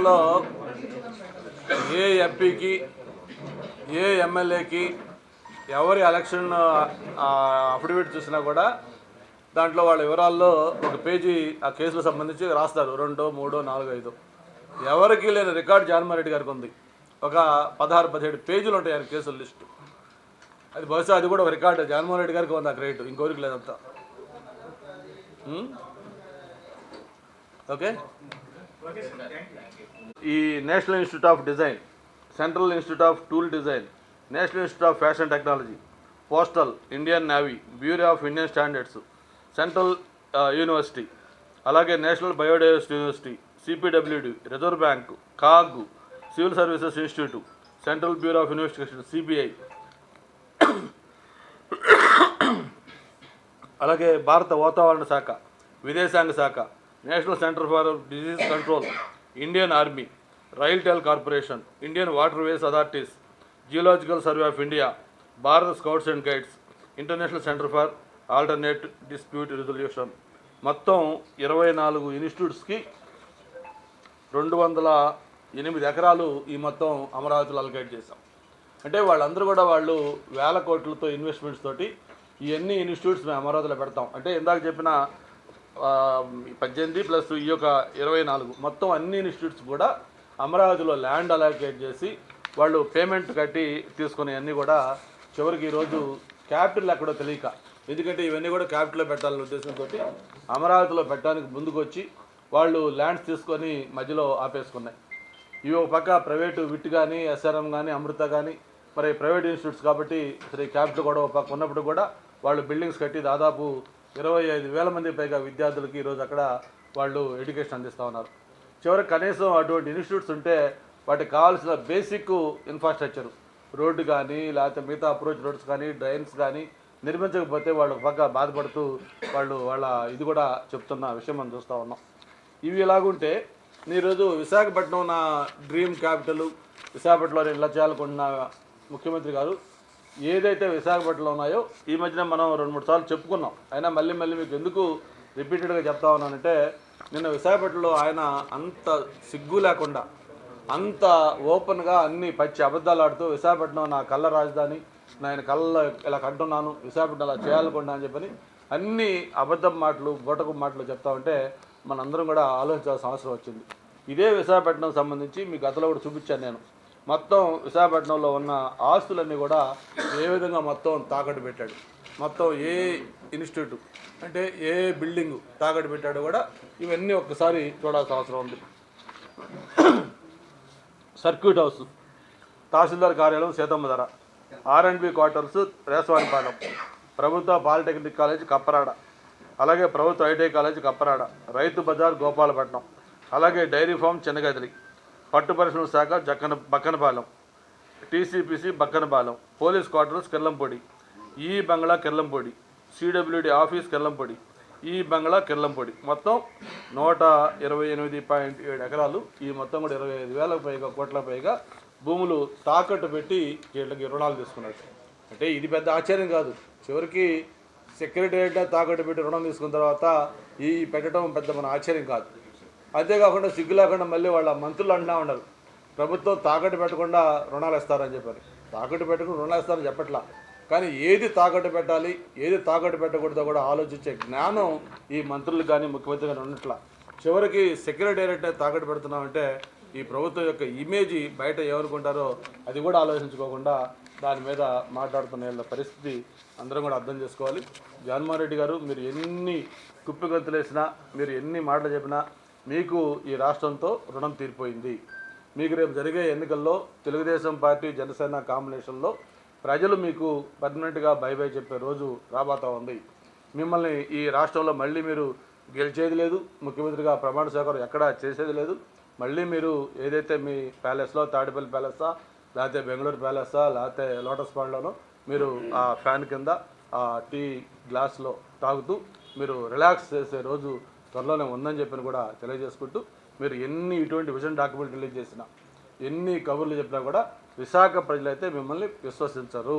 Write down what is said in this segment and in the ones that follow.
రాష్ట్రంలో ఏ ఎంపీకి ఏ ఎమ్మెల్యేకి ఎవరి ఎలక్షన్ అఫిడవిట్ చూసినా కూడా దాంట్లో వాళ్ళ వివరాల్లో ఒక పేజీ ఆ కేసులకు సంబంధించి రాస్తారు 2, 3, 4, 5. ఎవరికి లేని రికార్డు జగన్మోహన్ రెడ్డి గారికి ఉంది. ఒక 16, 17 పేజీలు ఉంటాయి ఆయన కేసుల లిస్టు. అది బహుశా అది కూడా ఒక రికార్డు జగన్మోహన్ రెడ్డి గారికి ఉంది ఆ క్రెడిట్, ఇంకోరికి లేదంతా. ఓకే. ఈ national institute of design, central institute of tool design, national institute of fashion technology, postal, Indian navy, bureau of Indian standards, central university, అలాగే national biodiversity university, CPWD, reserve bank, CAG, civil services institute, central bureau of investigation CBI, అలాగే భారత వాతావరణ శాఖ, విదేశాంగ శాఖ, national centre for disease control, Indian army, RailTel corporation, Indian waterways authorities, geological survey of India, భారత scouts and guides, international centre for alternate dispute resolution. మొత్తం 24 ఇన్స్టిట్యూట్స్కి 208 ఎకరాలు ఈ మొత్తం అమరావతిలో అలకేట్ చేశాం. అంటే వాళ్ళందరూ కూడా వాళ్ళు వేల కోట్లతో ఇన్వెస్ట్మెంట్స్ తోటి ఇవన్నీ ఇన్స్టిట్యూట్స్ మేము అమరావతిలో పెడతాం. అంటే ఇందాక చెప్పిన 18 ప్లస్ ఈ యొక్క 24 మొత్తం అన్ని ఇన్స్టిట్యూట్స్ కూడా అమరావతిలో ల్యాండ్ అలకేట్ చేసి వాళ్ళు పేమెంట్ కట్టి తీసుకునే అన్నీ కూడా చివరికి ఈరోజు క్యాపిటల్ ఎక్కడో తెలియక, ఎందుకంటే ఇవన్నీ కూడా క్యాపిటల్లో పెట్టాలనే ఉద్దేశంతో అమరావతిలో పెట్టడానికి ముందుకు వచ్చి వాళ్ళు ల్యాండ్స్ తీసుకొని మధ్యలో ఆపేసుకున్నాయి. ఇవి ఒక పక్క ప్రైవేటు విట్ కానీ, ఎస్ఆర్ఎం కానీ, అమృత కానీ మరి ప్రైవేట్ ఇన్స్టిట్యూట్స్ కాబట్టి సరే క్యాపిటల్ కూడా ఒక పక్క ఉన్నప్పుడు కూడా వాళ్ళు బిల్డింగ్స్ కట్టి దాదాపు 25,000 మంది పైగా విద్యార్థులకి ఈరోజు అక్కడ వాళ్ళు ఎడ్యుకేషన్ అందిస్తూ ఉన్నారు. చివరికి కనీసం అటువంటి ఇన్స్టిట్యూట్స్ ఉంటే వాటికి కావాల్సిన బేసిక్ ఇన్ఫ్రాస్ట్రక్చర్, రోడ్డు కానీ లేకపోతే మిగతా అప్రోచ్ రోడ్స్ కానీ, డ్రైన్స్ కానీ నిర్మించకపోతే వాళ్ళు పక్క బాధపడుతూ వాళ్ళ ఇది కూడా చెప్తున్న విషయం మనం చూస్తూ ఉన్నాం. ఇవి ఎలాగుంటే ఈరోజు విశాఖపట్నం నా డ్రీమ్ క్యాపిటల్, విశాఖపట్నంలో ఇలా చేయాలనుకుంటున్న ముఖ్యమంత్రి గారు ఏదైతే విశాఖపట్నంలో ఉన్నాయో ఈ మధ్యన మనం 2-3 సార్లు చెప్పుకున్నాం. అయినా మళ్ళీ మీకు ఎందుకు రిపీటెడ్గా చెప్తా ఉన్నానంటే, నిన్న విశాఖపట్నంలో ఆయన అంత సిగ్గు లేకుండా అంత ఓపెన్గా అన్ని పచ్చి అబద్ధాలు ఆడుతూ విశాఖపట్నం నా కళ్ళ రాజధాని, నేను కళ్ళ ఇలా కంటున్నాను, విశాఖపట్నం అలా చేయాలనుకుంటున్నా అని చెప్పని అన్ని అబద్ధం మాటలు, బోటకు మాటలు చెప్తా ఉంటే మనందరం కూడా ఆలోచించాల్సిన అవసరం వచ్చింది. ఇదే విశాఖపట్నం సంబంధించి మీ గతంలో కూడా చూపించాను నేను. మొత్తం విశాఖపట్నంలో ఉన్న ఆస్తులన్నీ కూడా ఏ విధంగా మొత్తం తాకట్టు పెట్టాడు, మొత్తం ఏ ఇన్స్టిట్యూట్ అంటే ఏ బిల్డింగు తాకట్టు పెట్టాడో కూడా ఇవన్నీ ఒక్కసారి చూడాల్సిన అవసరం ఉంది. సర్క్యూట్ హౌస్, తహసీల్దార్ కార్యాలయం సీతమ్మధర, R&B క్వార్టర్స్ రేసవానిపాలెం, ప్రభుత్వ పాలిటెక్నిక్ కాలేజ్ కప్పరాడ, అలాగే ప్రభుత్వ ఐటీఐ కాలేజ్ కప్పరాడ, రైతు బజార్ గోపాలపట్నం, అలాగే డైరీ ఫామ్ చిన్నగదిలి, పట్టు పరిశ్రమల శాఖ బక్కనపాలెం, టీసీపీసీ బక్కనపాలెం, పోలీస్ క్వార్టర్స్ కిర్లంపొడి, ఈ బంగ్లా కిర్లంపొడి, సిడబ్ల్యూడి ఆఫీస్ కిర్లంపొడి, ఈ బంగ్లా కిర్లంపొడి, మొత్తం 128.7 ఎకరాలు. ఈ మొత్తం కూడా 25,000 కోట్ల పైగా భూములు తాకట్టు పెట్టి వీళ్ళకి రుణాలు తీసుకున్నాడు. అంటే ఇది పెద్ద ఆశ్చర్యం కాదు. చివరికి సెక్రటేరియట్ తాకట్టు పెట్టి రుణం తీసుకున్న తర్వాత ఈ పెట్టడం పెద్ద మన ఆశ్చర్యం కాదు. అంతేకాకుండా సిగ్గు లేకుండా మళ్ళీ వాళ్ళ మంత్రులు అంటున్నా ఉన్నారు, ప్రభుత్వం తాకట్టు పెట్టకుండా రుణాలు ఇస్తారని చెప్పారు. తాకట్టు పెట్టకుండా రుణాలు ఇస్తారని చెప్పట్లా, కానీ ఏది తాకట్టు పెట్టాలి, ఏది తాకట్టు పెట్టకూడదో కూడా ఆలోచించే జ్ఞానం ఈ మంత్రులు కానీ ముఖ్యమంత్రి కానీ ఉన్నట్ల. చివరికి సెక్రటేరియట్ తాకట్టు పెడుతున్నామంటే ఈ ప్రభుత్వం యొక్క ఇమేజ్ బయట ఏమనుకుంటారో అది కూడా ఆలోచించుకోకుండా దాని మీద మాట్లాడుతున్న పరిస్థితి అందరం కూడా అర్థం చేసుకోవాలి. జగన్మోహన్ రెడ్డి గారు, మీరు ఎన్ని కుప్పిగంతులు వేసినా, మీరు ఎన్ని మాటలు చెప్పినా మీకు ఈ రాష్ట్రంతో రుణం తీరిపోయింది. మీకు రేపు జరిగే ఎన్నికల్లో తెలుగుదేశం పార్టీ జనసేన కాంబినేషన్లో ప్రజలు మీకు పర్మనెంట్గా బై బై చెప్పే రోజు రాబోతూ ఉంది. మిమ్మల్ని ఈ రాష్ట్రంలో మళ్ళీ మీరు గెలిచేది లేదు, ముఖ్యమంత్రిగా ప్రమాణ స్వీకారం ఎక్కడా చేసేది లేదు. మళ్ళీ మీరు ఏదైతే మీ ప్యాలెస్లో, తాడేపల్లి ప్యాలెస్సా లేకపోతే బెంగళూరు ప్యాలెస్సా లేకపోతే లోటస్ పాండ్లోనో మీరు ఆ ఫ్యాన్ కింద ఆ టీ గ్లాస్లో తాగుతూ మీరు రిలాక్స్ చేసే రోజు త్వరలోనే ఉందని చెప్పని కూడా తెలియజేసుకుంటూ, మీరు ఎన్ని ఇటువంటి విజన్ డాక్యుమెంట్ రిలీజ్ చేసినా, ఎన్ని కబుర్లు చెప్పినా కూడా విశాఖ ప్రజలైతే మిమ్మల్ని విశ్వసించరు.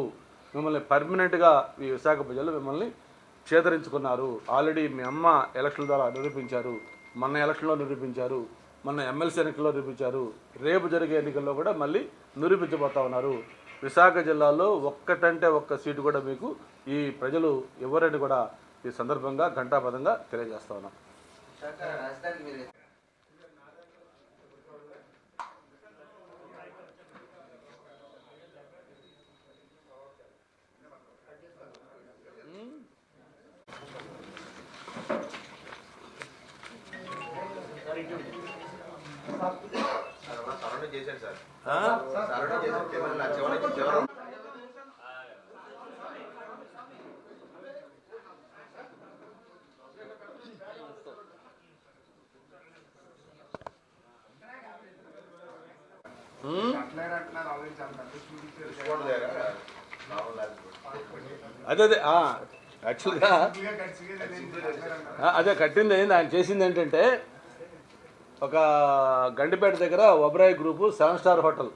మిమ్మల్ని పర్మనెంట్గా ఈ విశాఖ ప్రజలు మిమ్మల్ని చేతరించుకున్నారు. ఆల్రెడీ మీ అమ్మ ఎలక్షన్ ద్వారా నిరూపించారు, మొన్న ఎలక్షన్లో నిరూపించారు. మొన్న ఎమ్మెల్సీ ఎన్నికల్లో నిరూపించారు. రేపు జరిగే ఎన్నికల్లో కూడా మళ్ళీ నిరూపించబోతా ఉన్నారు. విశాఖ జిల్లాలో ఒక్కటంటే ఒక్క సీటు కూడా మీకు ఈ ప్రజలు ఎవరని కూడా ఈ సందర్భంగా ఘంటాపథంగా తెలియజేస్తా ఉన్నాం. అదే యాక్చువల్గా అదే కట్టింది ఏంది ఆయన చేసింది ఏంటంటే ఒక గండిపేట దగ్గర ఒబ్రాయ్ గ్రూపు 7 స్టార్ హోటల్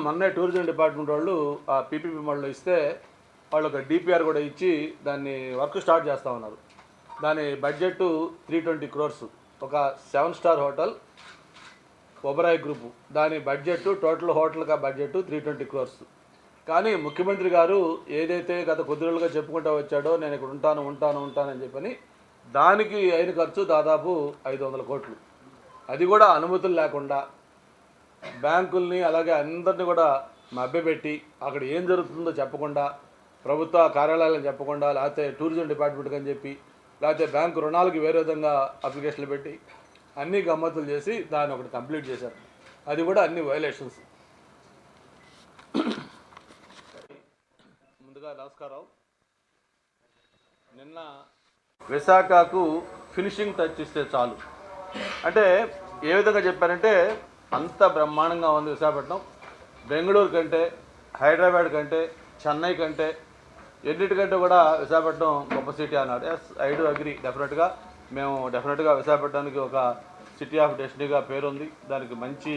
మొన్నే టూరిజం డిపార్ట్మెంట్ వాళ్ళు ఆ పీపీపీ మోడల్లో ఇస్తే వాళ్ళు ఒక డిపిఆర్ కూడా ఇచ్చి దాన్ని వర్క్ స్టార్ట్ చేస్తూ ఉన్నారు. దాని బడ్జెట్ 320 crores. ఒక 7 స్టార్ హోటల్ ఒబరాయ్ గ్రూపు దాని బడ్జెట్ టోటల్ హోటల్గా బడ్జెట్ 320 crores. కానీ ముఖ్యమంత్రి గారు ఏదైతే గత కొద్ది రోజులుగా చెప్పుకుంటూ వచ్చాడో నేను ఇక్కడ ఉంటానని చెప్పని దానికి అయిన ఖర్చు దాదాపు 500 కోట్లు. అది కూడా అనుమతులు లేకుండా బ్యాంకుల్ని అలాగే అందరినీ కూడా మభ్యపెట్టి అక్కడ ఏం జరుగుతుందో చెప్పకుండా ప్రభుత్వ కార్యాలయాలను చెప్పకుండా లేకపోతే టూరిజం డిపార్ట్మెంట్కి అని చెప్పి లేకపోతే బ్యాంకు రుణాలకి వేరే విధంగా అప్లికేషన్లు పెట్టి అన్ని గమ్మతులు చేసి దాన్ని ఒకటి కంప్లీట్ చేశారు. అది కూడా అన్ని వయలేషన్స్. ముందుగా నమస్కారం. నిన్న విశాఖకు ఫినిషింగ్ టచ్ ఇస్తే చాలు అంటే ఏ విధంగా చెప్పారంటే అంత బ్రహ్మాండంగా ఉంది విశాఖపట్నం. బెంగళూరు కంటే, హైదరాబాద్ కంటే, చెన్నై కంటే ఎన్నిటికంటే కూడా విశాఖపట్నం గొప్ప సిటీ అన్నాడు. Yes, I do agree. మేము డెఫినెట్గా విశాఖపట్నానికి ఒక సిటీ ఆఫ్ డెస్టినీగా పేరుంది. దానికి మంచి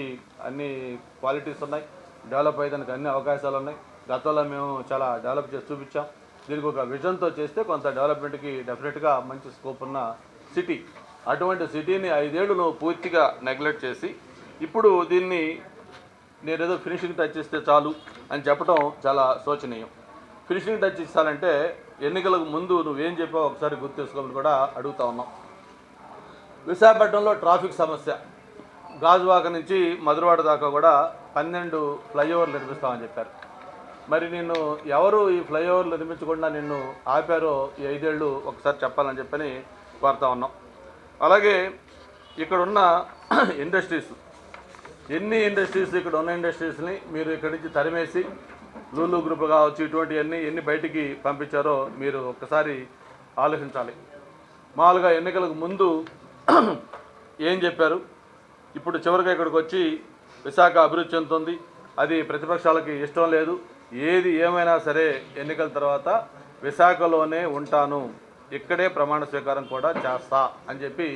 అన్ని క్వాలిటీస్ ఉన్నాయి. డెవలప్ అయ్యేదానికి అన్ని అవకాశాలు ఉన్నాయి. గతంలో మేము చాలా డెవలప్ చేసి చూపించాం. దీనికి ఒక విజన్తో చేస్తే కొంత డెవలప్మెంట్కి డెఫినెట్గా మంచి స్కోప్ ఉన్న సిటీ. అటువంటి సిటీని 5 ఏళ్ళు నువ్వు పూర్తిగా నెగ్లెక్ట్ చేసి ఇప్పుడు దీన్ని నేనేదో ఫినిషింగ్ టచ్ ఇస్తే చాలు అని చెప్పడం చాలా శోచనీయం. ఫినిషింగ్ టచ్ ఇస్తానంటే ఎన్నికలకు ముందు నువ్వేం చెప్పావు ఒకసారి గుర్తు చేసుకోవాలని కూడా అడుగుతా ఉన్నాం. విశాఖపట్నంలో ట్రాఫిక్ సమస్య, గాజువాక నుంచి మధురవాడ దాకా కూడా 12 ఫ్లైఓవర్లు నిర్మిస్తామని చెప్పారు. మరి నిన్ను ఎవరు ఈ ఫ్లైఓవర్లు నిర్మించకుండా నిన్ను ఆపారో ఈ 5 ఏళ్ళు ఒకసారి చెప్పాలని చెప్పని కోరుతా ఉన్నాం. అలాగే ఇక్కడున్న ఇండస్ట్రీస్, ఎన్ని ఇండస్ట్రీస్ ఇక్కడ ఉన్న ఇండస్ట్రీస్ని మీరు ఇక్కడి నుంచి తరిమేసి లూలు గ్రూప్ కావచ్చు ఇటువంటివన్నీ ఎన్ని బయటికి పంపించారో మీరు ఒక్కసారి ఆలోచించాలి. మామూలుగా ఎన్నికలకు ముందు ఏం చెప్పారు, ఇప్పుడు చివరిగా ఇక్కడికి వచ్చి విశాఖ అభివృద్ధి చెందుతుంది, అది ప్రతిపక్షాలకి ఇష్టం లేదు, ఏది ఏమైనా సరే ఎన్నికల తర్వాత విశాఖలోనే ఉంటాను, ఇక్కడే ప్రమాణ స్వీకారం కూడా చేస్తా అని చెప్పి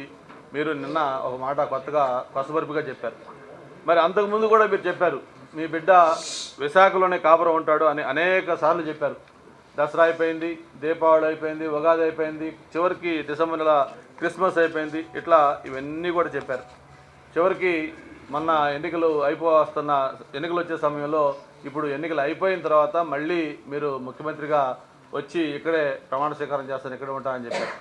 మీరు నిన్న ఒక మాట కొత్తగా కొసబరుపుగా చెప్పారు. మరి అంతకుముందు కూడా మీరు చెప్పారు మీ బిడ్డ విశాఖలోనే కాపురం ఉంటాడు అని అనేక సార్లు చెప్పారు. దసరా అయిపోయింది, దీపావళి అయిపోయింది, ఉగాది అయిపోయింది, చివరికి డిసెంబర్ నెల క్రిస్మస్ అయిపోయింది. ఇట్లా ఇవన్నీ కూడా చెప్పారు. చివరికి మొన్న ఎన్నికలు ఎన్నికలు వచ్చే సమయంలో ఇప్పుడు ఎన్నికలు అయిపోయిన తర్వాత మళ్ళీ మీరు ముఖ్యమంత్రిగా వచ్చి ఇక్కడే ప్రమాణ స్వీకారం చేస్తాను, ఇక్కడే ఉంటానని చెప్పారు.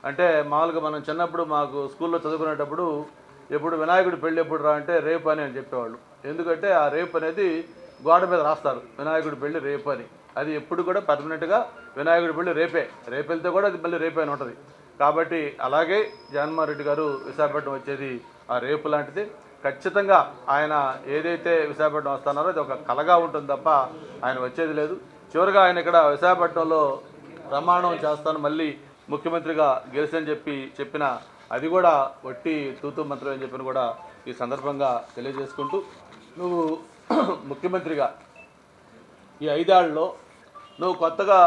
అంటే మామూలుగా మనం చిన్నప్పుడు మాకు స్కూల్లో చదువుకునేటప్పుడు ఎప్పుడు వినాయకుడి పెళ్ళి ఎప్పుడు రా అంటే రేపు అని చెప్పేవాళ్ళు. ఎందుకంటే ఆ రేపు అనేది గోడ మీద రాస్తారు, వినాయకుడి పెళ్ళి రేపు అని. అది ఎప్పుడు కూడా పర్మనెంట్గా వినాయకుడి పెళ్ళి రేపే వెళ్తే కూడా అది మళ్ళీ రేపే అని ఉంటుంది. కాబట్టి అలాగే జగన్మోహన్ రెడ్డి గారు విశాఖపట్నం వచ్చేది ఆ రేపు లాంటిది. ఖచ్చితంగా ఆయన ఏదైతే విశాఖపట్నం వస్తున్నారో అది ఒక కలగా ఉంటుంది తప్ప ఆయన వచ్చేది లేదు. చివరిగా ఆయన ఇక్కడ విశాఖపట్నంలో ప్రమాణం చేస్తాను మళ్ళీ ముఖ్యమంత్రిగా గెలిచని చెప్పిన అది కూడా వట్టి తూతూ మంత్రం అని చెప్పిన కూడా ఈ సందర్భంగా తెలియజేసుకుంటూ, నువ్వు ముఖ్యమంత్రిగా ఈ 5 ఏళ్లలో నువ్వు కొత్తగా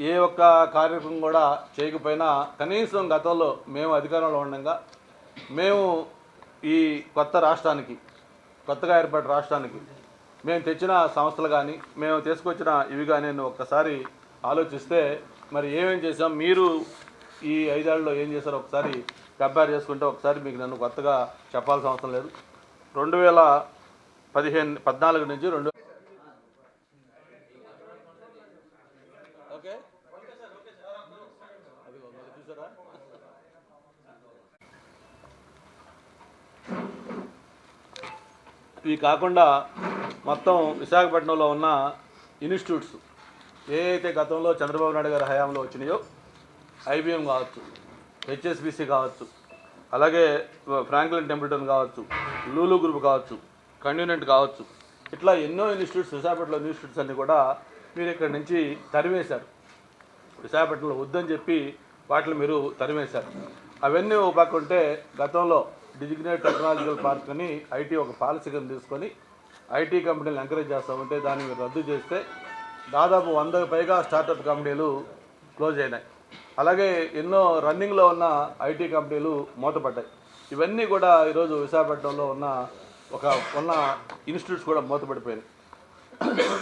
ఏ ఒక్క కార్యక్రమం కూడా చేయకపోయినా కనీసం గతంలో మేము అధికారంలో ఉండగా మేము ఈ కొత్తగా ఏర్పడిన రాష్ట్రానికి మేము తెచ్చిన సంస్థలు కానీ మేము తీసుకొచ్చిన ఇవి కానీ ఒక్కసారి ఆలోచిస్తే మరి ఏమేం చేసాం, మీరు ఈ 5 ఏళ్లలో ఏం చేశారో ఒకసారి కంపేర్ చేసుకుంటే ఒకసారి మీకు నన్ను కొత్తగా చెప్పాల్సిన అవసరం లేదు. 2014 నుంచి ఓకే చూసారా. ఇవి కాకుండా మొత్తం విశాఖపట్నంలో ఉన్న ఇన్స్టిట్యూట్స్ ఏదైతే గతంలో చంద్రబాబు నాయుడు గారి హయాంలో వచ్చినాయో, ఐబిఎం కావచ్చు, హెచ్ఎస్బిసి కావచ్చు, అలాగే ఫ్రాంక్లిన్ టెంపుల్టన్ కావచ్చు, లూలు గ్రూప్ కావచ్చు, కన్వీనెంట్ కావచ్చు, ఇట్లా ఎన్నో ఇన్స్టిట్యూట్స్, విశాఖపట్నంలో ఇన్స్టిట్యూట్స్ అన్నీ కూడా మీరు ఇక్కడి నుంచి తరివేశారు. విశాఖపట్నంలో వద్దని చెప్పి వాటిని మీరు తరివేశారు. అవన్నీ ఒక పక్క ఉంటే, గతంలో డిజిగ్నేట్ టెక్నాలజికల్ పార్క్ అని ఐటీ ఒక పాలసీ కింద తీసుకొని ఐటీ కంపెనీలు ఎంకరేజ్ చేస్తామంటే దాన్ని మీరు రద్దు చేస్తే దాదాపు 100కు పైగా స్టార్టప్ కంపెనీలు క్లోజ్ అయినాయి. అలాగే ఎన్నో రన్నింగ్లో ఉన్న ఐటీ కంపెనీలు మూతపడ్డాయి. ఇవన్నీ కూడా ఈరోజు విశాఖపట్నంలో ఉన్న ఇన్స్టిట్యూట్స్ కూడా మూతపడిపోయినాయి.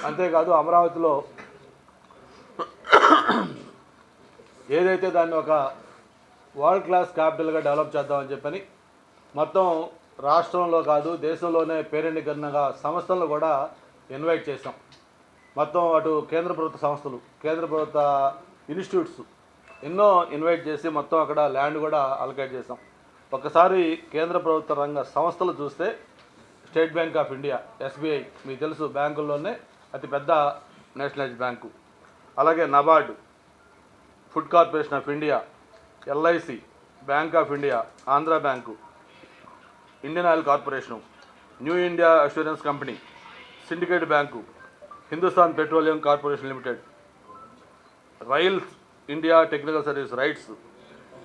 అంతేకాదు అమరావతిలో ఏదైతే దాన్ని ఒక వరల్డ్ క్లాస్ క్యాపిటల్గా డెవలప్ చేద్దామని చెప్పని మొత్తం రాష్ట్రంలో కాదు దేశంలోనే పేరెన్నికన్నగా సంస్థలను కూడా ఇన్వైట్ చేసాం. మొత్తం అటు కేంద్ర ప్రభుత్వ సంస్థలు, కేంద్ర ప్రభుత్వ ఇన్స్టిట్యూట్స్ ఎన్నో ఇన్వైట్ చేసి మొత్తం అక్కడ ల్యాండ్ కూడా అలొకేట్ చేసాం. ఒకసారి కేంద్ర ప్రభుత్వ రంగ సంస్థలు చూస్తే state bank of India, SBI మీకు తెలుసు, బ్యాంకుల్లోనే అతిపెద్ద నేషనలైజ్డ్ బ్యాంకు. అలాగే NABARD, food corporation of India, LIC, bank of India, Andhra bank, Indian oil corporation, new India assurance company, syndicate bank, Hindustan petroleum corporation limited, rails India technical service RITES,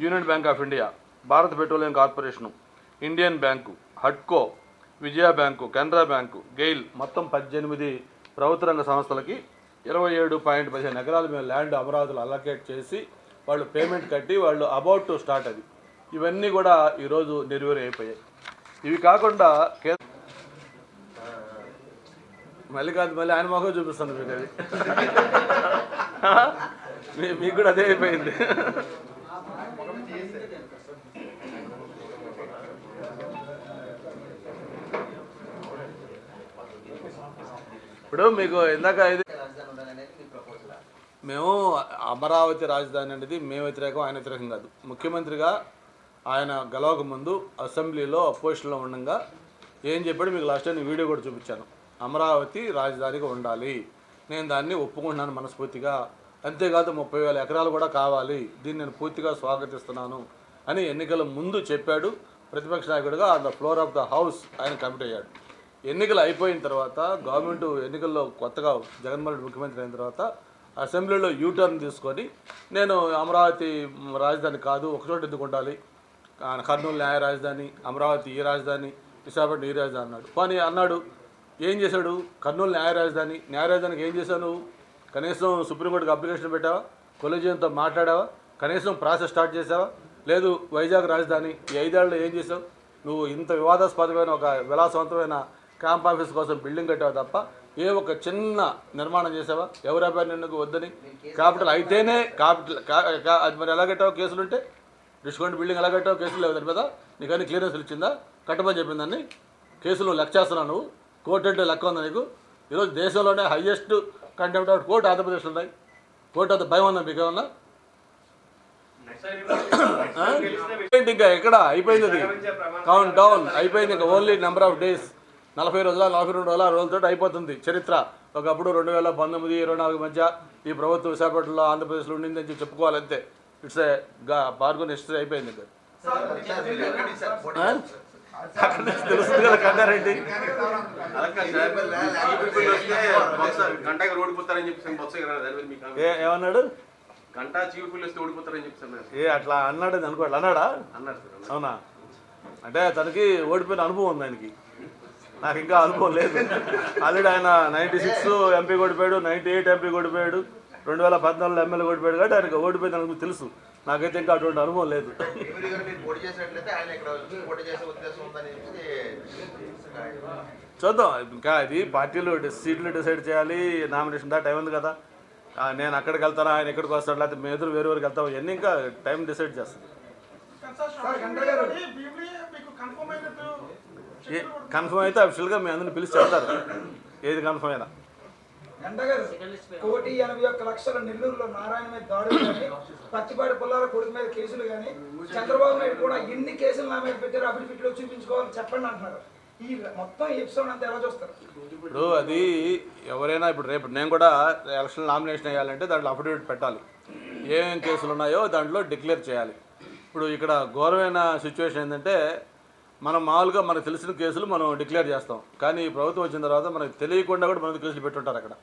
union bank of India, Bharat petroleum corporation, Indian bank, హడ్కో, Vijaya bank, Canara bank, GAIL, మొత్తం 18 ప్రభుత్వ రంగ సంస్థలకి 27.15 ఎకరాలు మేము land అమరావతిలో allocate చేసి వాళ్ళు పేమెంట్ కట్టి వాళ్ళు అబౌట్ టు స్టార్ట్. అది ఇవన్నీ కూడా ఈరోజు నెరవేరు అయిపోయాయి. ఇవి కాకుండా మళ్ళీ ఆయన మొహం చూపిస్తాను మీకు. అది మీకు కూడా అదే అయిపోయింది. ఇప్పుడు మీకు ఇందాక మేము అమరావతి రాజధాని అనేది మేము వ్యతిరేకం, ఆయన వ్యతిరేకం కాదు. ముఖ్యమంత్రిగా ఆయన గెలవక ముందు అసెంబ్లీలో అపోజిషన్లో ఉండగా ఏం చెప్పాడు మీకు లాస్ట్ టైం వీడియో కూడా చూపించాను. అమరావతి రాజధానిగా ఉండాలి, నేను దాన్ని ఒప్పుకుంటున్నాను మనస్ఫూర్తిగా, అంతేకాదు 30,000 ఎకరాలు కూడా కావాలి, దీన్ని నేను పూర్తిగా స్వాగతిస్తున్నాను అని ఎన్నికల ముందు చెప్పాడు. ప్రతిపక్ష నాయకుడిగా on the floor of the house ఆయన కమిట్ అయ్యాడు. ఎన్నికలు అయిపోయిన తర్వాత గవర్నమెంట్ ఎన్నికల్లో కొత్తగా జగన్మోహన్ రెడ్డి ముఖ్యమంత్రి అయిన తర్వాత అసెంబ్లీలో యూటర్న్ తీసుకొని నేను అమరావతి రాజధాని కాదు, ఒకచోట ఎందుకు ఉండాలి, కర్నూలు న్యాయ రాజధాని, అమరావతి ఈ రాజధాని, విశాఖపట్నం ఈ రాజధాని అన్నాడు. కానీ అన్నాడు, ఏం చేశాడు? కర్నూలు న్యాయ రాజధానికి ఏం చేశావు నువ్వు? కనీసం సుప్రీంకోర్టుకి అప్లికేషన్ పెట్టావా? కొలీజియంతో మాట్లాడావా? కనీసం ప్రాసెస్ స్టార్ట్ చేసావా? లేదు. వైజాగ్ రాజధాని ఈ 5 ఏళ్ళలో ఏం చేసావు నువ్వు? ఇంత వివాదాస్పదమైన ఒక విలాసవంతమైన క్యాంప్ ఆఫీస్ కోసం బిల్డింగ్ కట్టావు తప్ప ఏ ఒక చిన్న నిర్మాణం చేసావా? ఎవరు అబ్బాయి నిన్ను వద్దని? క్యాపిటల్ అయితేనే అది మరి ఎలా కట్టావు? కేసులుంటే డిస్కౌంట్ బిల్డింగ్ ఎలా కట్టావు? కేసులు లేవు దాని మీద. నీకన్నీ క్లియరెన్స్లు ఇచ్చిందా? కట్టమని చెప్పిందాన్ని. కేసులు లెక్క చేస్తున్నావు నువ్వు. కోర్టు అంటే లెక్క ఉందా నీకు? ఈరోజు దేశంలోనే హయ్యెస్ట్ కంటెంప్ట్ ఆఫ్ కోర్టు ఆంధ్రప్రదేశ్లో ఉన్నాయి. కోర్టు అంత భయం ఉందా మీకు ఏమన్నా? ఇంకా ఎక్కడ అయిపోయింది? అది కౌంట్ డౌన్ అయిపోయింది. ఇంకా ఓన్లీ నెంబర్ ఆఫ్ డేస్, 40 రోజుల 42 రోజులతో అయిపోతుంది చరిత్ర. ఒకప్పుడు 2019, 24 మధ్య ఈ ప్రభుత్వం విశాఖపట్నంలో ఆంధ్రప్రదేశ్లో ఉండిందని చెప్పి చెప్పుకోవాలంతే. ఇట్స్ ఏ బార్గోన్ హిస్టరీ అయిపోయింది. తెలుస్తుంది కదా కంగారెడ్డి. ఏమన్నాడు? ఏ అట్లా అన్నాడు అనుకోండి. అన్నాడా? అవునా? అంటే తనకి ఓడిపోయిన అనుభవం ఉంది ఆయనకి. నాకు ఇంకా అనుభవం లేదు. ఆల్రెడీ ఆయన 96 ఎంపీ ఓడిపోయాడు, 98 ఎంపీ ఓడిపోయాడు, 2014 ఎమ్మెల్యే ఓడిపోయాడు. కాబట్టి ఆయనకు ఓడిపోయింది అనుకు తెలుసు. నాకైతే ఇంకా అటువంటి అనుభవం లేదు. చూద్దాం. ఇంకా ఇది పార్టీలు సీట్లు డిసైడ్ చేయాలి. నామినేషన్ దా టైం ఉంది కదా. నేను అక్కడికి వెళ్తాను, ఆయన ఇక్కడికి వస్తాడు, లేకపోతే మేము ఎదురు వేరే వరకు వెళ్తాం. ఇవన్నీ ఇంకా టైం డిసైడ్ చేస్తాం. కన్ఫర్మ్ అయితే అఫిషియల్గా మీ అందరిని పిలిచి చెప్తారు ఏది కన్ఫర్మ్ అయినా. గంటగారు 1,81,00,000 నెల్లూరులో నారాయణ మీద దాడులు కానీ, పచ్చిపాటి పుల్లాల కొడుకు మీద కేసులు కానీ, చంద్రబాబు నాయుడు కూడా ఎన్ని కేసులు నా మీద పెట్టారు అఫిడవిట్లో చూపించుకోవాలని చెప్పండి అంటున్నారు. ఈ మొత్తం ఎపిసోడ్ అంతా ఎలా చూస్తారు? ఇప్పుడు అది ఎవరైనా ఇప్పుడు రేపు నేను కూడా ఎలక్షన్ నామినేషన్ వేయాలంటే దాంట్లో అఫిడవిట్ పెట్టాలి. ఏమేం కేసులు ఉన్నాయో దాంట్లో డిక్లేర్ చేయాలి. ఇప్పుడు ఇక్కడ ఘోరమైన సిచ్యువేషన్ ఏంటంటే మనం మామూలుగా మనకు తెలిసిన కేసులు మనం డిక్లేర్ చేస్తాం, కానీ ఈ ప్రభుత్వం వచ్చిన తర్వాత మనకు తెలియకుండా కూడా మనకు కేసులు పెట్టుంటారు అక్కడ.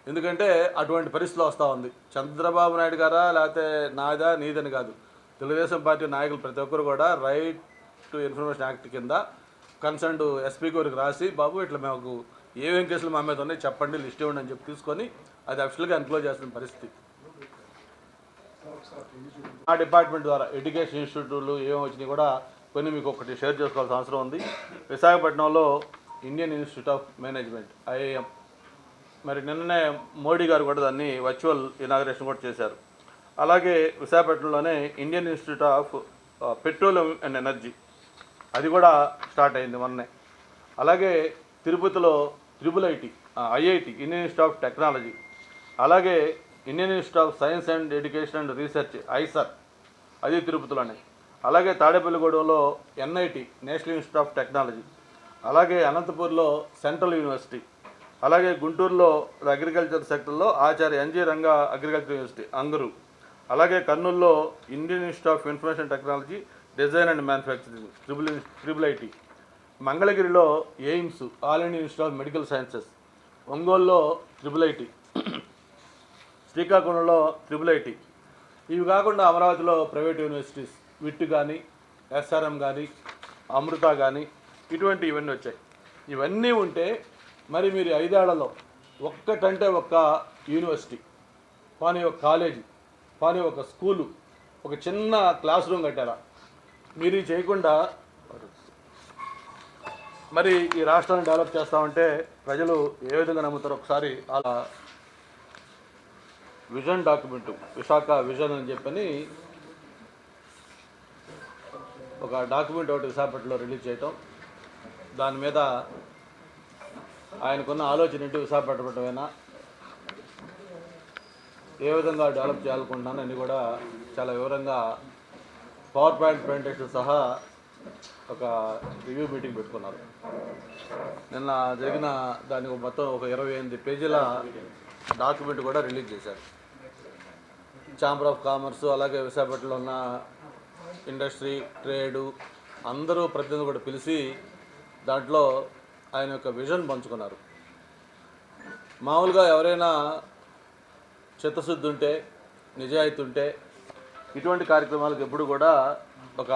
ఎందుకంటే అటువంటి పరిస్థితులు వస్తూ ఉంది. చంద్రబాబు నాయుడు గారా లేకపోతే నాదా నీదని కాదు, తెలుగుదేశం పార్టీ నాయకులు ప్రతి ఒక్కరు కూడా రైట్ టు ఇన్ఫర్మేషన్ యాక్ట్ కింద కన్సర్న్డ్ ఎస్పీ గారికి రాసి, బాబు ఇట్లా మాకు ఏమేం కేసులు మా మీద ఉన్నాయి చెప్పండి, లిస్ట్ ఇవ్వండి అని చెప్పి తీసుకొని అది అఫిషియల్గా ఎన్క్లోజ్ చేస్తున్న పరిస్థితి. ఆ డిపార్ట్మెంట్ ద్వారా ఎడ్యుకేషన్ ఇన్స్టిట్యూట్లు ఏమేమి వచ్చినాయి కూడా కొన్ని మీకు ఒకటి షేర్ చేసుకోవాల్సిన అవసరం ఉంది. విశాఖపట్నంలో Indian institute of management IIM, మరి నిన్ననే మోడీ గారు కూడా దాన్ని వర్చువల్ ఇనాగరేషన్ కూడా చేశారు. అలాగే విశాఖపట్నంలోనే Indian institute of petroleum and energy, అది కూడా స్టార్ట్ అయింది మొన్నే. అలాగే తిరుపతిలో IIT Indian institute of technology, అలాగే Indian institute of science and education and research ISER, అది తిరుపతిలోనే. అలాగే తాడేపల్లిగూడెంలో NIT national institute of technology, అలాగే అనంతపూర్లో సెంట్రల్ యూనివర్సిటీ, అలాగే గుంటూరులో అగ్రికల్చర్ సెక్టర్లో Acharya NG Ranga agriculture university ANGRAU, అలాగే కర్నూలులో Indian institute of information technology design and manufacturing IIIT, మంగళగిరిలో AIIMS all India institute of medical sciences, ఒంగోలులో IIIT, శ్రీకాకుళంలో IIIT. ఇవి కాకుండా అమరావతిలో ప్రైవేట్ యూనివర్సిటీస్ విట్ కానీ, SRM కానీ, అమృత కానీ, ఇవన్నీ వచ్చాయి. ఇవన్నీ ఉంటే మరి మీరు 5 ఏళ్లలో ఒక్కటంటే ఒక్క యూనివర్సిటీ కానీ, ఒక కాలేజీ కానీ, ఒక స్కూలు, ఒక చిన్న క్లాస్ రూమ్ కట్టారా? మీరు చేయకుండా మరి ఈ రాష్ట్రాన్ని డెవలప్ చేస్తామంటే ప్రజలు ఏ విధంగా నమ్ముతారు? ఒకసారి అలా విజన్ డాక్యుమెంటు, విశాఖ విజన్ అని చెప్పని ఒక డాక్యుమెంట్ ఒకటి విశాఖపట్నంలో రిలీజ్ చేయటం, దాని మీద ఆయనకున్న ఆలోచన ఏంటి, విశాఖపట్నమైనా ఏ విధంగా డెవలప్ చేయాలనుకుంటున్నాను అని కూడా చాలా వివరంగా పవర్ పాయింట్ ప్రజెంటేషన్ సహా ఒక రివ్యూ మీటింగ్ పెట్టుకున్నారు. నిన్న జరిగిన దానికి మొత్తం ఒక 28 పేజీల డాక్యుమెంట్ కూడా రిలీజ్ చేశారు. ఛాంబర్ ఆఫ్ కామర్సు, అలాగే విశాఖపట్నంలో ఉన్న ఇండస్ట్రీ, ట్రేడు అందరూ ప్రతినిధులు కూడా పిలిచి దాంట్లో ఆయన యొక్క విజన్ పంచుకున్నారు. మామూలుగా ఎవరైనా చిత్తశుద్ధి ఉంటే, నిజాయితీ ఉంటే ఇటువంటి కార్యక్రమాలకు ఎప్పుడు కూడా ఒక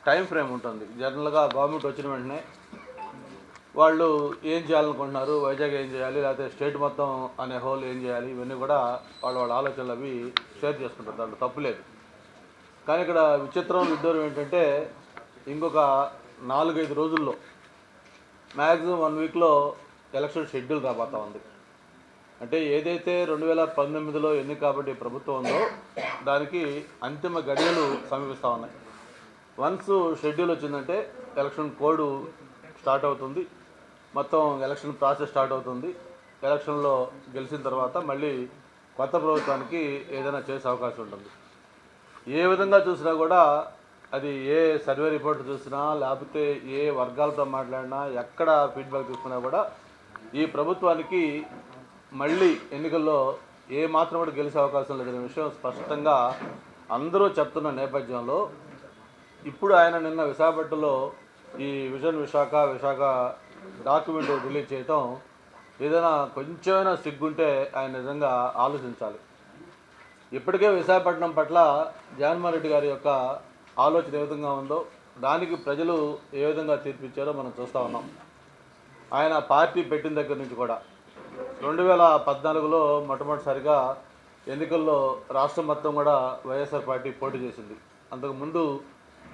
టైం ఫ్రేమ్ ఉంటుంది. జనరల్గా గవర్నమెంట్ వచ్చిన వెంటనే వాళ్ళు ఏం చేయాలనుకుంటున్నారు, వైజాగ్ ఏం చేయాలి, లేకపోతే స్టేట్ మొత్తం అనే హోల్ ఏం చేయాలి, ఇవన్నీ కూడా వాళ్ళ ఆలోచనలు అవి షేర్ చేసుకుంటారు, దాంట్లో తప్పులేదు. కానీ ఇక్కడ విడ్డూరం ఏంటంటే ఇంకొక 4-5 రోజుల్లో మ్యాక్సిమం 1 వీక్లో ఎలక్షన్ షెడ్యూల్ రాబోతా ఉంది. అంటే ఏదైతే 2019లో ఎన్నిక కాబట్టి ప్రభుత్వం ఉందో దానికి అంతిమ గడియలు సమీపిస్తూ ఉన్నాయి. వన్స్ షెడ్యూల్ వచ్చిందంటే ఎలక్షన్ కోడ్ స్టార్ట్ అవుతుంది, మొత్తం ఎలక్షన్ ప్రాసెస్ స్టార్ట్ అవుతుంది. ఎలక్షన్లో గెలిచిన తర్వాత మళ్ళీ కొత్త ప్రభుత్వానికి ఏదైనా చేసే అవకాశం ఉంటుంది. ఏ విధంగా చూసినా కూడా అది ఏ సర్వే రిపోర్ట్ చూసినా, లేకపోతే ఏ వర్గాలతో మాట్లాడినా, ఎక్కడ ఫీడ్బ్యాక్ తీసుకున్నా కూడా ఈ ప్రభుత్వానికి మళ్ళీ ఎన్నికల్లో ఏ మాత్రం కూడా గెలిచే అవకాశం లేదనే విషయం స్పష్టంగా అందరూ చెప్తున్న నేపథ్యంలో ఇప్పుడు ఆయన నిన్న విశాఖపట్నంలో ఈ విశాఖ డాక్యుమెంట్ రిలీజ్ చేయటం ఏదైనా కొంచెమైనా సిగ్గుంటే ఆయన నిజంగా ఆలోచించాలి. ఇప్పటికే విశాఖపట్నం పట్ల జగన్మోహన్ రెడ్డి గారి యొక్క ఆలోచన ఏ విధంగా ఉందో దానికి ప్రజలు ఏ విధంగా తీర్పిచ్చారో మనం చూస్తూ ఉన్నాం. ఆయన పార్టీ పెట్టిన దగ్గర నుంచి కూడా 2014లో మొట్టమొదటిసారిగా ఎన్నికల్లో రాష్ట్రం మొత్తం కూడా వైఎస్ఆర్ పార్టీ పోటీ చేసింది. అంతకుముందు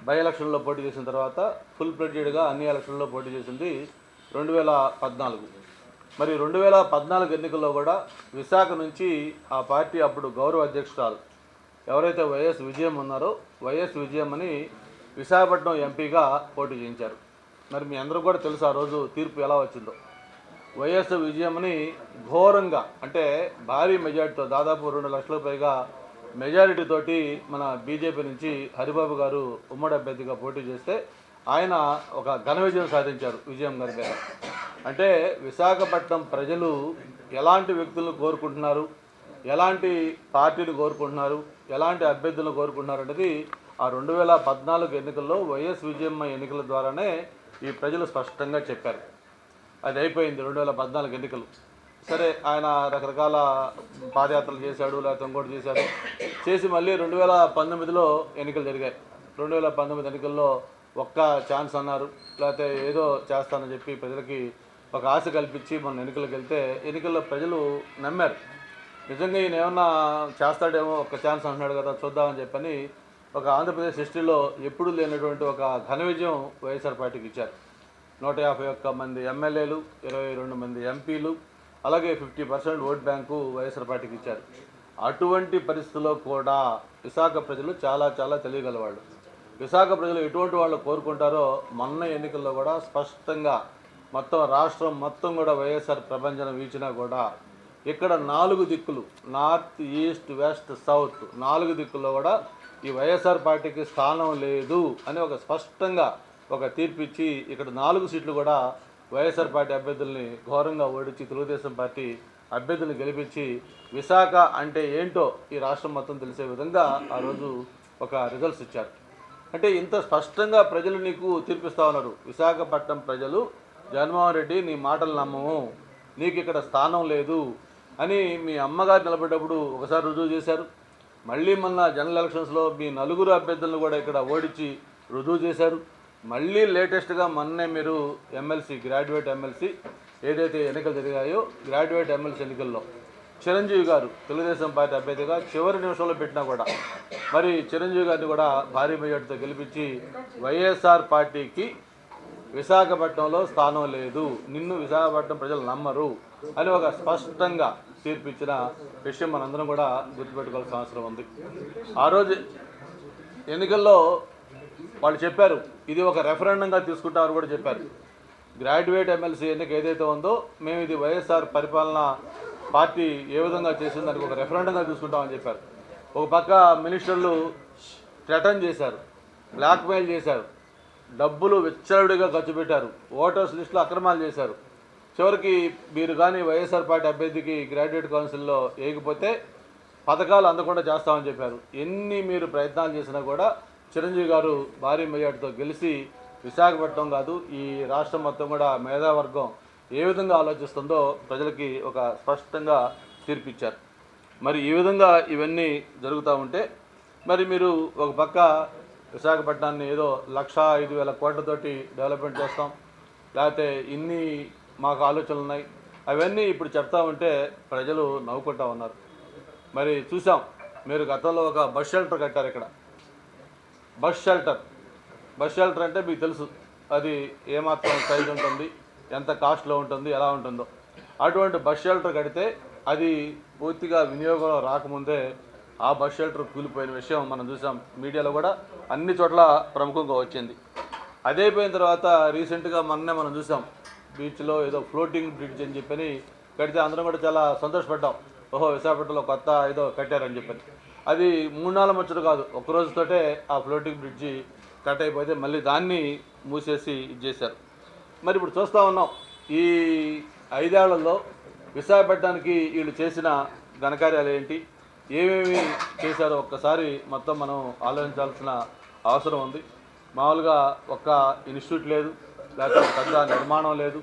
బై ఎలక్షన్లో పోటీ చేసిన తర్వాత ఫుల్ ఫ్లెడ్జెడ్గా అన్ని ఎలక్షన్లో పోటీ చేసింది 2014. మరి 2014 ఎన్నికల్లో కూడా విశాఖ నుంచి ఆ పార్టీ అప్పుడు గౌరవ అధ్యక్షురాలు ఎవరైతే వైఎస్ విజయం ఉన్నారో వైఎస్ విజయం అని విశాఖపట్నం ఎంపీగా పోటీ చేయించారు. మరి మీ అందరూ కూడా తెలుసు ఆ రోజు తీర్పు ఎలా వచ్చిందో. వైఎస్ విజయంని ఘోరంగా అంటే భారీ మెజారిటీతో దాదాపు 2 లక్షల పైగా మెజారిటీతోటి మన బీజేపీ నుంచి హరిబాబు గారు ఉమ్మడి అభ్యర్థిగా పోటీ చేస్తే ఆయన ఒక ఘన విజయం సాధించారు విజయం గారి మీద. అంటే విశాఖపట్నం ప్రజలు ఎలాంటి వ్యక్తులను కోరుకుంటున్నారు, ఎలాంటి పార్టీని కోరుకుంటున్నారు, ఎలాంటి అభ్యర్థులను కోరుకుంటున్నారు అనేది ఆ 2014 ఎన్నికల్లో వైఎస్ విజయమ్మ ఎన్నికల ద్వారానే ఈ ప్రజలు స్పష్టంగా చెప్పారు. అది అయిపోయింది 2014 ఎన్నికలు. సరే ఆయన రకరకాల పాదయాత్రలు చేశాడు, లేకపోతే ఇంకోటి చేసి మళ్ళీ 2019లో ఎన్నికలు జరిగాయి. 2019 ఎన్నికల్లో ఒక్క ఛాన్స్ అన్నారు, లేకపోతే ఏదో చేస్తానని చెప్పి ప్రజలకి ఒక ఆశ కల్పించి మన ఎన్నికలకు వెళ్తే ఎన్నికల్లో ప్రజలు నమ్మారు. నిజంగా ఈయన ఏమన్నా చేస్తాడేమో, ఒక్క ఛాన్స్ అంటున్నాడు కదా చూద్దామని చెప్పని ఒక ఆంధ్రప్రదేశ్ హిస్టరీలో ఎప్పుడూ లేనటువంటి ఒక ఘన విజయం వైఎస్ఆర్ పార్టీకి ఇచ్చారు. 151 మంది ఎమ్మెల్యేలు, 22 మంది ఎంపీలు, అలాగే 50% ఓట్ బ్యాంకు వైఎస్ఆర్ పార్టీకి ఇచ్చారు. అటువంటి పరిస్థితుల్లో కూడా విశాఖ ప్రజలు చాలా చాలా తెలియగలవాళ్ళు. విశాఖ ప్రజలు ఎటువంటి వాళ్ళు కోరుకుంటారో మొన్న ఎన్నికల్లో కూడా స్పష్టంగా మొత్తం రాష్ట్రం మొత్తం కూడా వైఎస్ఆర్ ప్రభంజనం వీచినా కూడా ఇక్కడ 4 దిక్కులు నార్త్, ఈస్ట్, వెస్ట్, సౌత్ 4 దిక్కుల్లో కూడా ఈ వైఎస్ఆర్ పార్టీకి స్థానం లేదు అని ఒక స్పష్టంగా ఒక తీర్పు ఇచ్చి ఇక్కడ 4 సీట్లు కూడా వైఎస్ఆర్ పార్టీ అభ్యర్థుల్ని ఘోరంగా ఓడించి తెలుగుదేశం పార్టీ అభ్యర్థుల్ని గెలిపించి విశాఖ అంటే ఏంటో ఈ రాష్ట్రం మొత్తం తెలిసే విధంగా ఆ రోజు ఒక రిజల్ట్స్ ఇచ్చారు. అంటే ఇంత స్పష్టంగా ప్రజలు నీకు తీర్పిస్తూ ఉన్నారు. విశాఖపట్నం ప్రజలు జగన్మోహన్ రెడ్డి నీ మాటలు నమ్మము, నీకు ఇక్కడ స్థానం లేదు అని మీ అమ్మగారు నిలబడ్డప్పుడు ఒకసారి రుజువు చేశారు. మళ్ళీ మొన్న జనరల్ ఎలక్షన్స్లో మీ 4 అభ్యర్థులను కూడా ఇక్కడ ఓడించి రుజువు చేశారు. మళ్ళీ లేటెస్ట్గా మొన్నే మీరు ఎమ్మెల్సీ, గ్రాడ్యుయేట్ ఎమ్మెల్సీ ఏదైతే ఎన్నికలు జరిగాయో గ్రాడ్యుయేట్ ఎమ్మెల్సీ ఎన్నికల్లో చిరంజీవి గారు తెలుగుదేశం పార్టీ అభ్యర్థిగా చివరి నిమిషంలో పెట్టినా కూడా మరి చిరంజీవి గారిని కూడా భారీ మెజార్టీతో గెలిపించి వైఎస్ఆర్ పార్టీకి విశాఖపట్నంలో స్థానం లేదు, నిన్ను విశాఖపట్నం ప్రజలు నమ్మరు అని ఒక స్పష్టంగా తీర్పిచ్చిన విషయం మనందరం కూడా గుర్తుపెట్టుకోవాల్సిన అవసరం ఉంది. ఆ రోజు ఎన్నికల్లో వాళ్ళు చెప్పారు ఇది ఒక రెఫరెండంగా తీసుకుంటామని కూడా చెప్పారు. గ్రాడ్యుయేట్ ఎమ్మెల్సీ ఎన్నిక ఏదైతే ఉందో మేము ఇది వైఎస్ఆర్ పరిపాలన పార్టీ ఏ విధంగా చేసింది దానికి ఒక రెఫరెండంగా తీసుకుంటామని చెప్పారు. ఒక పక్క మినిస్టర్లు థ్రెటన్ చేశారు, బ్లాక్మెయిల్ చేశారు, డబ్బులు విచ్చలవిడిగా ఖర్చు పెట్టారు, ఓటర్స్ లిస్టులో అక్రమాలు చేశారు. చివరికి మీరు కానీ వైఎస్ఆర్ పార్టీ అభ్యర్థికి గ్రాడ్యుయేట్ కౌన్సిల్లో వేయకపోతే పథకాలు అందకుండా చేస్తామని చెప్పారు. ఎన్ని మీరు ప్రయత్నాలు చేసినా కూడా చిరంజీవి గారు భారీ మెజార్టీతో గెలిచి విశాఖపట్నం కాదు ఈ రాష్ట్రం మొత్తం కూడా మేధావర్గం ఏ విధంగా ఆలోచిస్తుందో ప్రజలకి ఒక స్పష్టంగా తీర్పిచ్చారు. మరి ఈ విధంగా ఇవన్నీ జరుగుతూ ఉంటే మరి మీరు ఒక పక్క విశాఖపట్నాన్ని ఏదో 1,05,000 కోట్లతోటి డెవలప్మెంట్ చేస్తాం, లేకపోతే ఇన్ని మాకు ఆలోచనలు ఉన్నాయి అవన్నీ ఇప్పుడు చెప్తా ఉంటే ప్రజలు నవ్వుకుంటా ఉన్నారు. మరి చూసాం మీరు గతంలో ఒక బస్ షెల్టర్ కట్టారు ఇక్కడ. బస్ షెల్టర్ అంటే మీకు తెలుసు అది ఏమాత్రం సైజు ఉంటుంది, ఎంత కాస్ట్లో ఉంటుంది, ఎలా ఉంటుందో. అటువంటి బస్ షెల్టర్ కడితే అది పూర్తిగా వినియోగంలో రాకముందే ఆ బస్ షెల్టర్ కూలిపోయిన విషయం మనం చూసాం. మీడియాలో కూడా అన్ని చోట్ల ప్రముఖంగా వచ్చింది. అదైపోయిన తర్వాత రీసెంట్గా మొన్నే మనం చూసాం బీచ్లో ఏదో ఫ్లోటింగ్ బ్రిడ్జ్ అని చెప్పని కడితే అందరం కూడా చాలా సంతోషపడ్డాం. ఓహో విశాఖపట్నంలో కొత్త ఏదో కట్టారని చెప్పని. అది 3-4 ముచ్చట కాదు, ఒక రోజుతోటే ఆ ఫ్లోటింగ్ బ్రిడ్జి కట్ అయిపోతే మళ్ళీ దాన్ని మూసేసి ఇది చేశారు. మరి ఇప్పుడు చూస్తూ ఉన్నాం ఈ 5 ఏళ్లలో విశాఖపట్నానికి వీళ్ళు చేసిన ఘనకార్యాలు ఏంటి, ఏమేమి చేశారో ఒక్కసారి మొత్తం మనం ఆలోచించాల్సిన అవసరం ఉంది. మామూలుగా ఒక్క ఇన్స్టిట్యూట్ లేదు, లేకపోతే పెద్ద నిర్మాణం లేదు,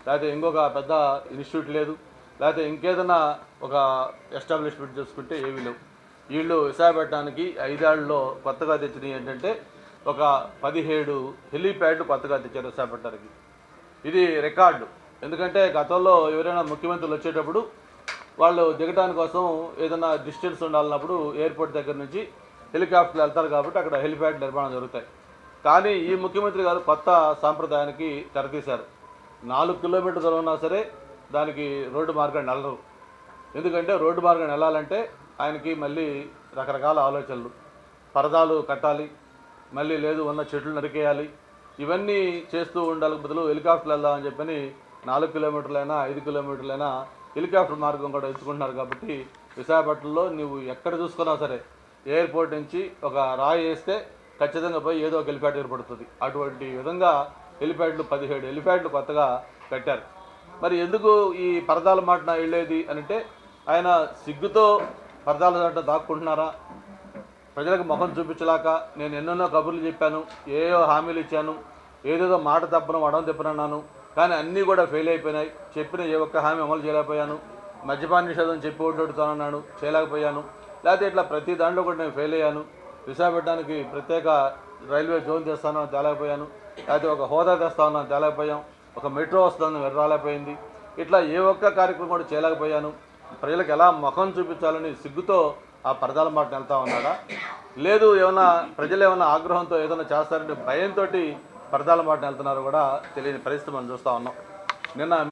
లేకపోతే ఇంకొక పెద్ద ఇన్స్టిట్యూట్ లేదు, లేకపోతే ఇంకేదైనా ఒక ఎస్టాబ్లిష్మెంట్ చేసుకుంటే ఏమీ లేవు. వీళ్ళు విశాఖపట్నానికి 5 ఏళ్లలో కొత్తగా తెచ్చినవి ఏంటంటే ఒక 17 హెలీప్యాడ్లు కొత్తగా తెచ్చారు విశాఖపట్నానికి. ఇది రికార్డు. ఎందుకంటే గతంలో ఎవరైనా ముఖ్యమంత్రులు వచ్చేటప్పుడు వాళ్ళు దిగడానికి కోసం ఏదైనా డిస్టెన్స్ ఉండాలన్నప్పుడు ఎయిర్పోర్ట్ దగ్గర నుంచి హెలికాప్టర్లు వెళ్తారు కాబట్టి అక్కడ హెలిప్యాడ్ నిర్మాణం జరుగుతాయి. కానీ ఈ ముఖ్యమంత్రి గారు కొత్త సాంప్రదాయానికి తెరతీశారు. 4 కిలోమీటర్ల దూరం ఉన్నా సరే దానికి రోడ్డు మార్గాన్ని వెళ్ళరు. ఎందుకంటే రోడ్డు మార్గాన్ని వెళ్ళాలంటే ఆయనకి మళ్ళీ రకరకాల ఆలోచనలు. పరదాలు కట్టాలి, మళ్ళీ లేదు ఉన్న చెట్లు నరికేయాలి, ఇవన్నీ చేస్తూ ఉండాలి. బదులు హెలికాప్టర్లు వెళ్దామని చెప్పని 4 కిలోమీటర్లైనా 5 కిలోమీటర్లైనా హెలికాప్టర్ మార్గం కూడా ఎంచుకుంటున్నారు. కాబట్టి విశాఖపట్నంలో నువ్వు ఎక్కడ చూసుకున్నా సరే ఎయిర్పోర్ట్ నుంచి ఒక రాయి వేస్తే ఖచ్చితంగా పోయి ఏదో ఒక హెలిప్యాడ్ ఏర్పడుతుంది. అటువంటి విధంగా హెలిప్యాడ్లు 17 హెలిప్యాడ్లు కొత్తగా కట్టారు. మరి ఎందుకు ఈ పరదాల మాటన వెళ్ళేది అంటే ఆయన సిగ్గుతో పరదాల దాంట్లో దాక్కుంటున్నారా? ప్రజలకు ముఖం చూపించలేక నేను ఎన్నెన్నో కబుర్లు చెప్పాను, ఏయో హామీలు ఇచ్చాను, ఏదేదో మాట తప్పను అడవం తిప్పనన్నాను, కానీ అన్నీ కూడా ఫెయిల్ అయిపోయినాయి. చెప్పిన ఏ ఒక్క హామీ అమలు చేయలేకపోయాను. మద్యపాన నిషేధం చెప్పి ఓట్లాడుతానన్నాను, చేయలేకపోయాను. లేకపోతే ఇట్లా ప్రతి దాంట్లో కూడా నేను ఫెయిల్ అయ్యాను. విశాఖపట్నానికి ప్రత్యేక రైల్వే జోన్ తెస్తానని తేలేకపోయాను. లేకపోతే ఒక హోదా తెస్తానని తేలేకపోయాం. ఒక మెట్రో వస్తుందని రాలేకపోయింది. ఇట్లా ఏ ఒక్క కార్యక్రమం కూడా చేయలేకపోయాను. ప్రజలకు ఎలా ముఖం చూపించాలని సిగ్గుతో ఆ పరదాల మాట వెళ్తా ఉన్నాడా? లేదు ఏమైనా ప్రజలు ఏమైనా ఆగ్రహంతో ఏదైనా చేస్తారంటే భయంతో పరదాల మాట వెళ్తున్నారో కూడా తెలియని పరిస్థితి మనం చూస్తూ ఉన్నాం. నిన్న